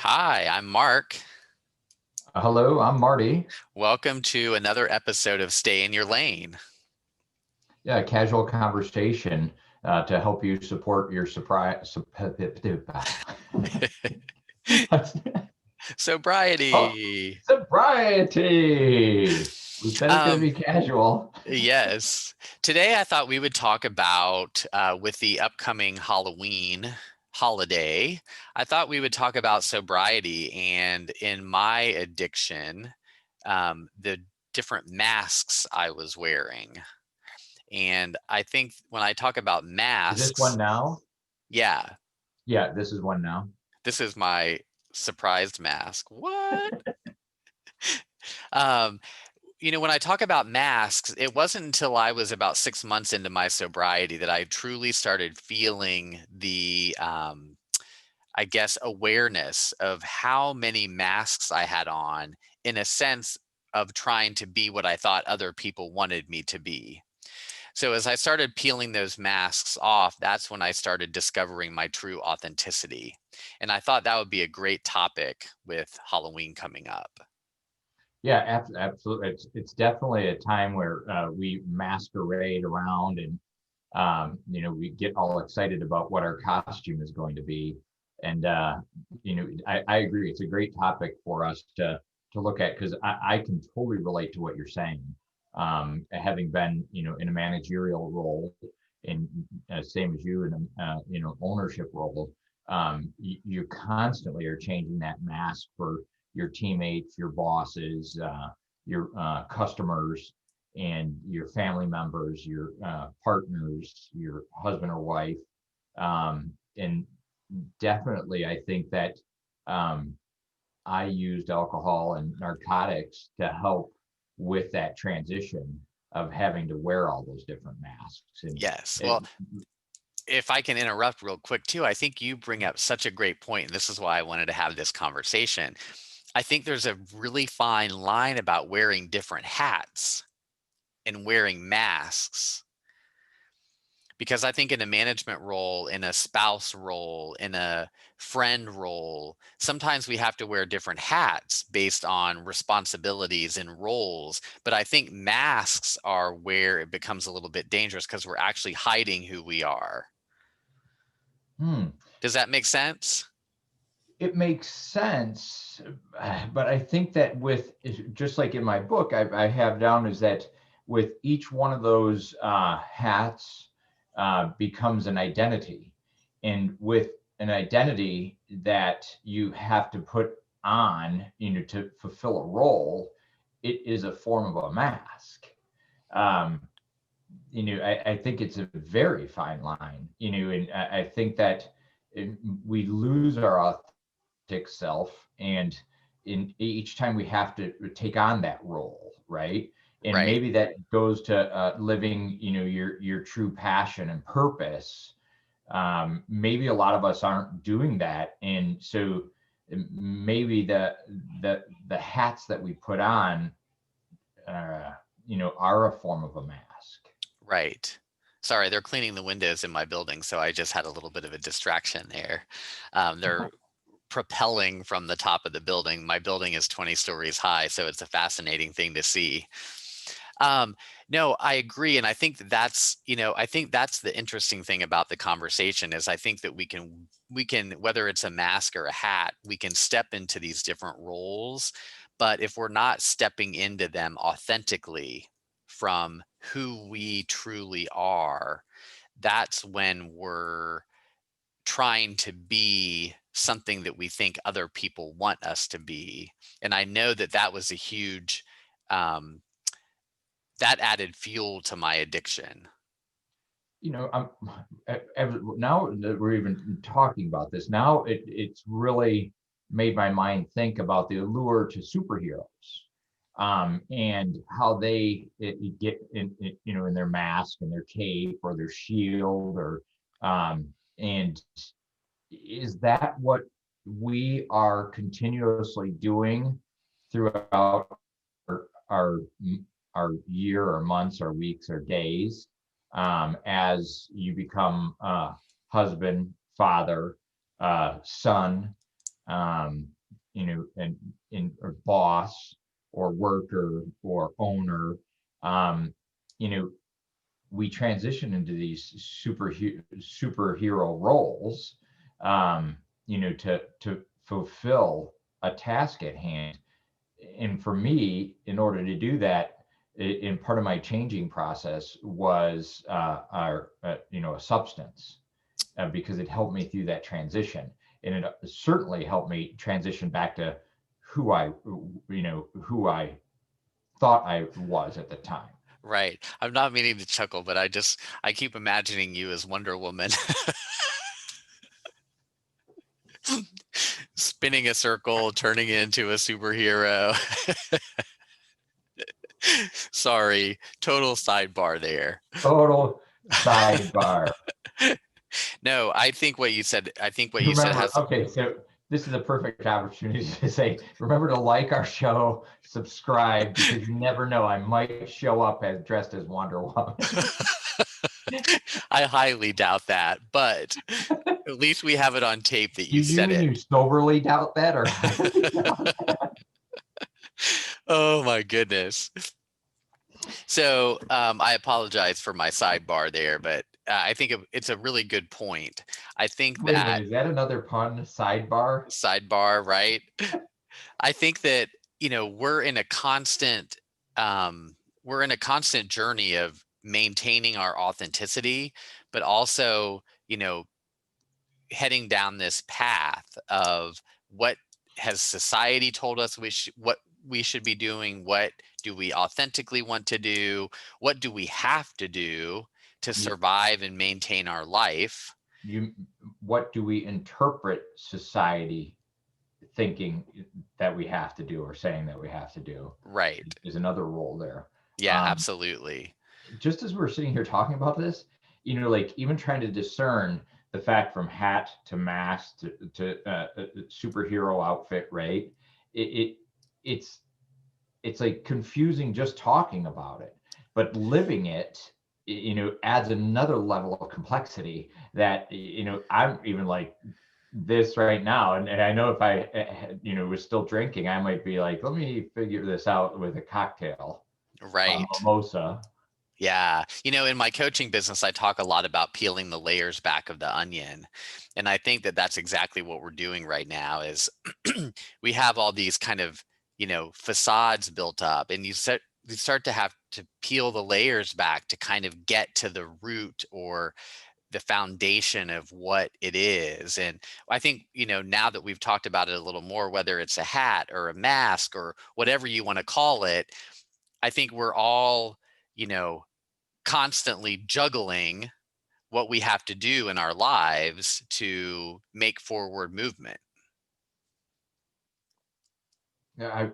Hi, I'm Mark. Hello, I'm Marty. Welcome to another episode of Stay in Your Lane. Yeah, casual conversation to help you support your surprise. Oh, Sobriety. sobriety. We said it's going to Um, be casual. yes. Today I thought we would talk about, with the upcoming Halloween holiday, I thought we would talk about sobriety and in my addiction, the different masks I was wearing. And I think when I talk about Is this one masks, now? yeah, Yeah, this is one now. this is my surprised mask. What? Um, when I talk about masks, it wasn't until I was about 6 months into my sobriety that I truly started feeling the, I guess, awareness of how many masks I had on in a sense of trying to be what I thought other people wanted me to be. So as I started peeling those masks off, that's when I started discovering my true authenticity. And I thought that would be a great topic with Halloween coming up. Yeah, absolutely. It's definitely a time where we masquerade around and we get all excited about what our costume is going to be. And I agree. It's a great topic for us to look at because I can totally relate to what you're saying. Having been in a managerial role, in same as you in a ownership role, you constantly are changing that mask for your teammates, your bosses, your customers, and your family members, your partners, your husband or wife. And definitely, I think that um, I used alcohol and narcotics to help with that transition of having to wear all those different masks. And Yes. it, Well, if I can interrupt real quick too, I think you bring up such a great point, and this is why I wanted to have this conversation. I think there's a really fine line about wearing different hats and wearing masks. Because I think in a management role, in a spouse role, in a friend role, sometimes we have to wear different hats based on responsibilities and roles. But I think masks are where it becomes a little bit dangerous because we're actually hiding who we are. hmm, Does that make sense? it makes sense, but I think that with just like in my book, I have down is that with each one of those hats becomes an identity, and with an identity that you have to put on, to fulfill a role, it is a form of a mask. Um, I think it's a very fine line, and I think that we lose our authentic self, and in each time we have to take on that role, right? And Right. maybe that goes to living, your true passion and purpose. Maybe a lot of us aren't doing that, and so maybe the hats that we put on, uh, are a form of a mask. Right. Sorry, they're cleaning the windows in my building, so I just had a little bit of a distraction there. They're propelling from the top of the building. My building is 20 stories high, so it's a fascinating thing to see. Um, no, I agree, and I think I think that's the interesting thing about the conversation is I think that we can whether it's a mask or a hat, we can step into these different roles, but if we're not stepping into them authentically from who we truly are, that's when we're trying to be something that we think other people want us to be. And I know that that was a huge um, that added fuel to my addiction. I'm now that we're even talking about this, now it's really made my mind think about the allure to superheroes, and how they get in their mask and their cape or their shield, or and is that what we are continuously doing throughout our our year or months or weeks or days, as you become husband, father, son, um, and or boss or worker or owner, um, you know, we transition into these superhero roles, to fulfill a task at hand. And for me, in order to do that, in part of my changing process was a substance, because it helped me through that transition, and it certainly helped me transition back to who I thought I was at the time. Right. I'm not meaning to chuckle, but I keep imagining you as Wonder Woman spinning a circle, turning into a superhero. Sorry, total sidebar there. Total sidebar. No, I think what you said Remember, has okay, so this is a perfect opportunity to say, remember to like our show, subscribe, because you never know, I might show up as dressed as Wonder Woman. I highly doubt that, but at least we have it on tape that you You said mean it. you soberly doubt that, or highly doubt that? Oh my goodness. So I apologize for my sidebar there, but I think it's a really good point. I think Wait a that minute, is that another pun? Sidebar? sidebar, right? I think that, we're in a constant journey of maintaining our authenticity, but also, heading down this path of what has society told us what we should be doing, what do we authentically want to do, what do we have to do to You, survive and maintain our life. you, what do we interpret society thinking that we have to do, or saying that we have to do, Right. is another role there. Yeah, Um, absolutely. just as we're sitting here talking about this, like even trying to discern the fact from hat to mask to superhero outfit, right? It it's it's like confusing just talking about it, but living it, adds another level of complexity that, I'm even like this right now, and I know if I was still drinking, I might be like, let me figure this out with a cocktail, a Right. mimosa. Yeah. In my coaching business, I talk a lot about peeling the layers back of the onion. And I think that that's exactly what we're doing right now is we have all these kind of, facades built up, and you start to have to peel the layers back to kind of get to the root or the foundation of what it is. And I think, now that we've talked about it a little more, whether it's a hat or a mask or whatever you want to call it, I think we're all, you know, constantly juggling what we have to do in our lives to make forward movement. Yeah,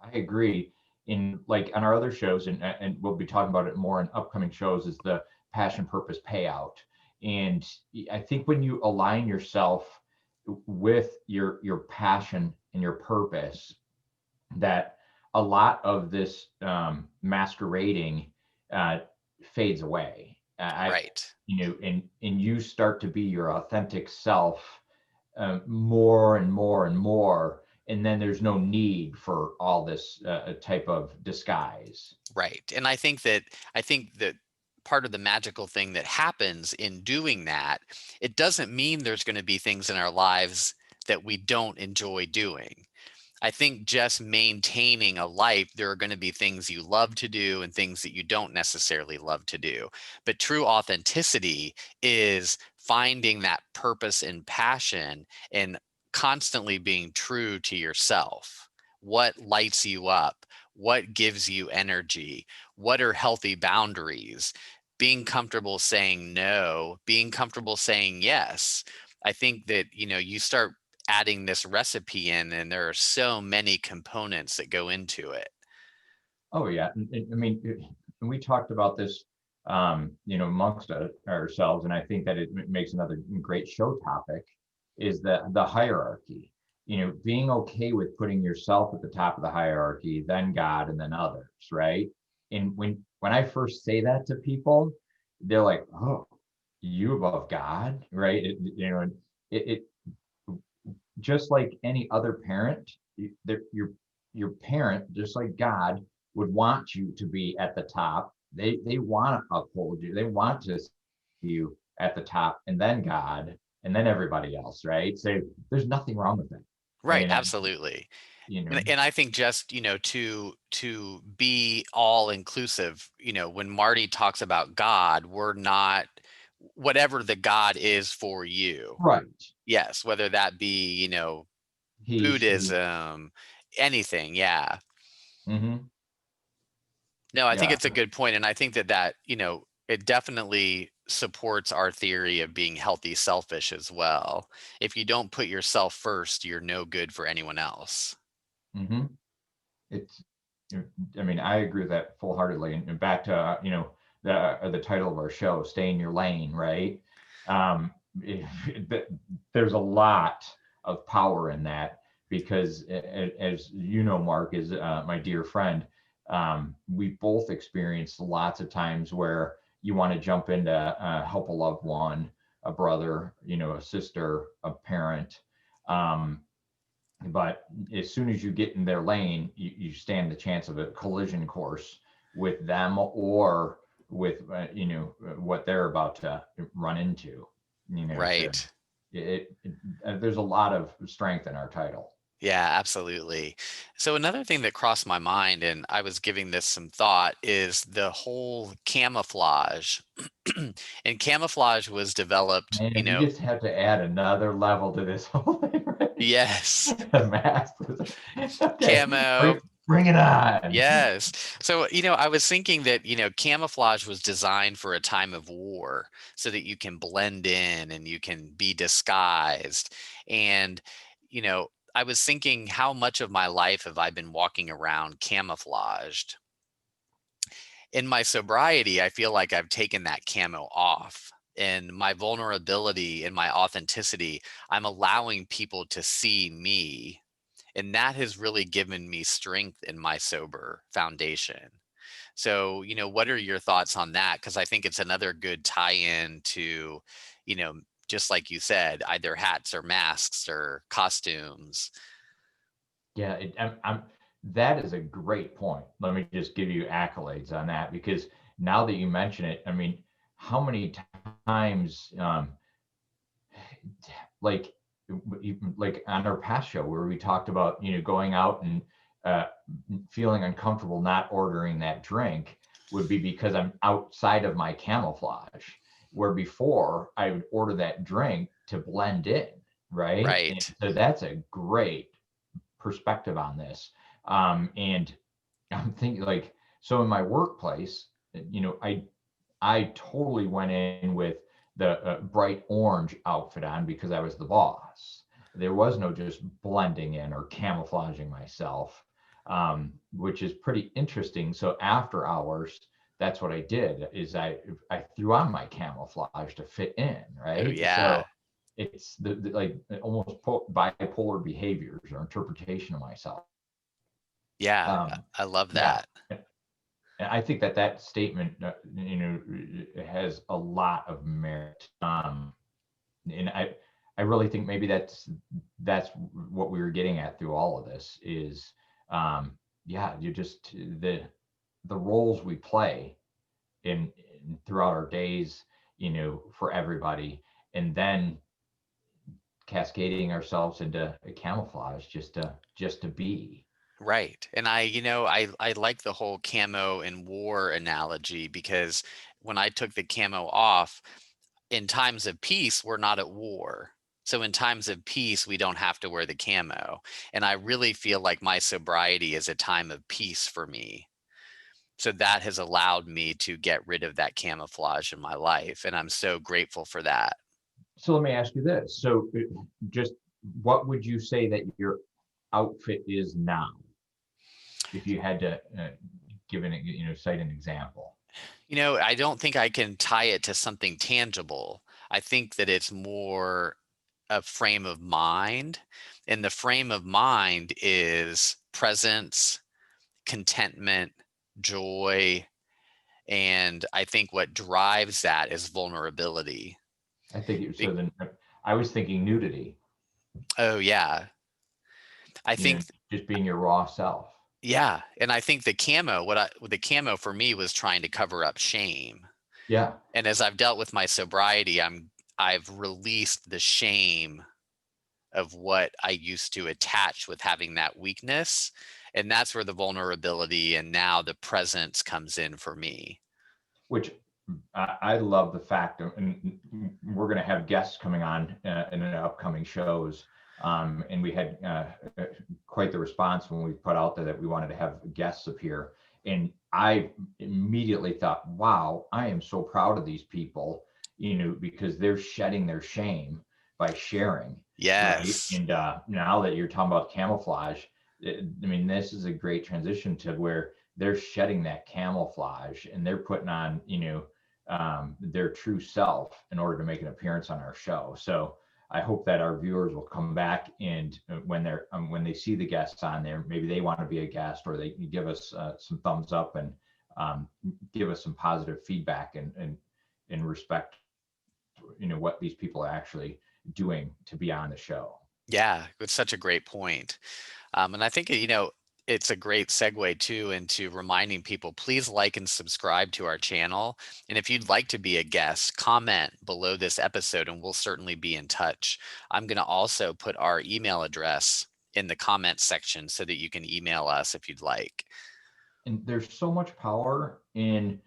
I agree. In like on our other shows, and we'll be talking about it more in upcoming shows, is the passion purpose payout. And I think when you align yourself with your passion and your purpose, that a lot of this masquerading uh, fades away. Right. And you start to be your authentic self, more and more and more, and then there's no need for all this type of disguise. Right. And I think that part of the magical thing that happens in doing that, it doesn't mean there's going to be things in our lives that we don't enjoy doing. I think just maintaining a life, there are going to be things you love to do and things that you don't necessarily love to do. But true authenticity is finding that purpose and passion and constantly being true to yourself. What lights you up? What gives you energy? What are healthy boundaries? Being comfortable saying no, being comfortable saying yes. I think that, you start adding this recipe in, and there are so many components that go into it. Oh yeah, I mean, we talked about this, amongst ourselves, and I think that it makes another great show topic, is the hierarchy. Being okay with putting yourself at the top of the hierarchy, then God, and then others, right? And when I first say that to people, they're like, "Oh, you above God, right?" It, just like any other parent, your parent, just like God, would want you to be at the top. They want to uphold you. They want to see you at the top, and then God, and then everybody else, right? So there's nothing wrong with that. I Right, mean, absolutely. you And know, and I think just, to be all inclusive, when Marty talks about God, we're not whatever the God is for you. right? Yes, whether that be, He, she, Buddhism, anything, yeah. hmm, No, I think yeah, it's a good point, and I think that, it definitely supports our theory of being healthy selfish as well. If you don't put yourself first, you're no good for anyone else. hmm. It's, I mean, I agree with that full heartedly. And back to, the title of our show, "Stay in Your Lane," right? Um, there's a lot of power in that because, as you know, Mark is my dear friend. We both experienced lots of times where you want to jump in to help a loved one, a brother, a sister, a parent. Um, but as soon as you get in their lane, you stand the chance of a collision course with them or with what they're about to run into. So Right. there's a lot of strength in our title. Yeah, absolutely. So another thing that crossed my mind, and I was giving this some thought, is the whole camouflage. And camouflage was developed, Man, you just have to add another level to this whole thing, right? yes, The math. Okay, camo. bring it on. Yes. So, I was thinking that, camouflage was designed for a time of war so that you can blend in and you can be disguised. And, I was thinking, how much of my life have I been walking around camouflaged? In my sobriety, I feel like I've taken that camo off. And my vulnerability and my authenticity, I'm allowing people to see me, and that has really given me strength in my sober foundation. So, what are your thoughts on that? Because I think it's another good tie-in to, you know, just like you said, either hats or masks or costumes. Yeah, that is a great point. Let me just give you accolades on that because now that you mention it, I mean, how many times, like, like on our past show where we talked about, going out and uh, feeling uncomfortable not ordering that drink would be because I'm outside of my camouflage. Where before I would order that drink to blend in, right? And Right. so that's a great perspective on this. And I'm thinking like, so in my workplace, I totally went in with the bright orange outfit on because I was the boss. There was no just blending in or camouflaging myself, which is pretty interesting. So after hours, that's what I did is I threw on my camouflage to fit in, Oh, right? yeah. So it's the like almost bipolar behaviors or interpretation of myself. Yeah. Um, I love yeah, that. and I think that statement, has a lot of merit. And I really think maybe that's what we were getting at through all of this is, um, yeah, you just the roles we play in throughout our days, for everybody, and then cascading ourselves into a camouflage just to be. Right. And I like the whole camo and war analogy because when I took the camo off, in times of peace, we're not at war. So in times of peace, we don't have to wear the camo. And I really feel like my sobriety is a time of peace for me. So that has allowed me to get rid of that camouflage in my life. And I'm so grateful for that. So let me ask you this. So just what would you say that your outfit is now? If you had to give cite an example. I don't think I can tie it to something tangible. I think that it's more a frame of mind. And the frame of mind is presence, contentment, joy. And I think what drives that is vulnerability. I think so. Be- Then I was thinking nudity. Oh yeah. I You know, think just being your raw self. yeah, and I think the camo for me was trying to cover up shame. Yeah, And as I've dealt with my sobriety, I've released the shame of what I used to attach with having that weakness. And that's where the vulnerability and now the presence comes in for me. which I love the fact, and we're going to have guests coming on in the upcoming shows. And we had quite the response when we put out there that we wanted to have guests appear. And I immediately thought, wow, I am so proud of these people, because they're shedding their shame by sharing, right? Yes. And now that you're talking about camouflage, I mean, this is a great transition to where they're shedding that camouflage and they're putting on, their true self in order to make an appearance on our show. So I hope that our viewers will come back and when they see the guests on there, maybe they want to be a guest or they give us some thumbs up and give us some positive feedback and in respect, what these people are actually doing to be on the show. Yeah, it's such a great point. And I think, it's a great segue too into reminding people, please like and subscribe to our channel. And if you'd like to be a guest, comment below this episode and we'll certainly be in touch. I'm going to also put our email address in the comments section so that you can email us if you'd like. And there's so much power in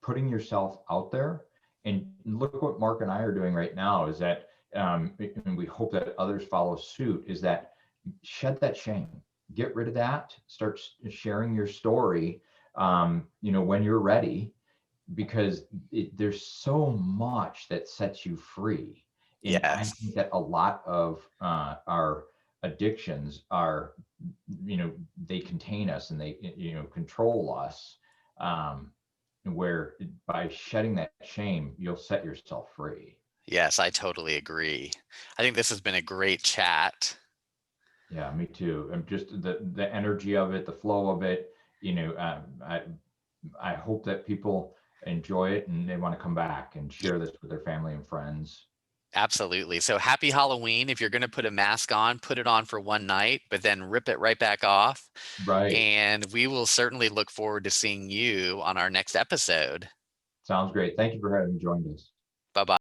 putting yourself out there. And look what Mark and I are doing right now is that, and we hope that others follow suit, is that shed that shame, get rid of that, start sharing your story, when you're ready, because there's so much that sets you free. And I think Yes. that a lot of our addictions are, they contain us and they, control us. Um, where by shedding that shame, you'll set yourself free. Yes, I totally agree. I think this has been a great chat. Yeah, me too. And just the energy of it, the flow of it. I hope that people enjoy it and they want to come back and Y- share this with their family and friends. Absolutely. So happy Halloween. If you're going to put a mask on, put it on for one night, but then rip it right back off. Right. And we will certainly look forward to seeing you on our next episode. Sounds great. Thank you for having joined us. Bye bye.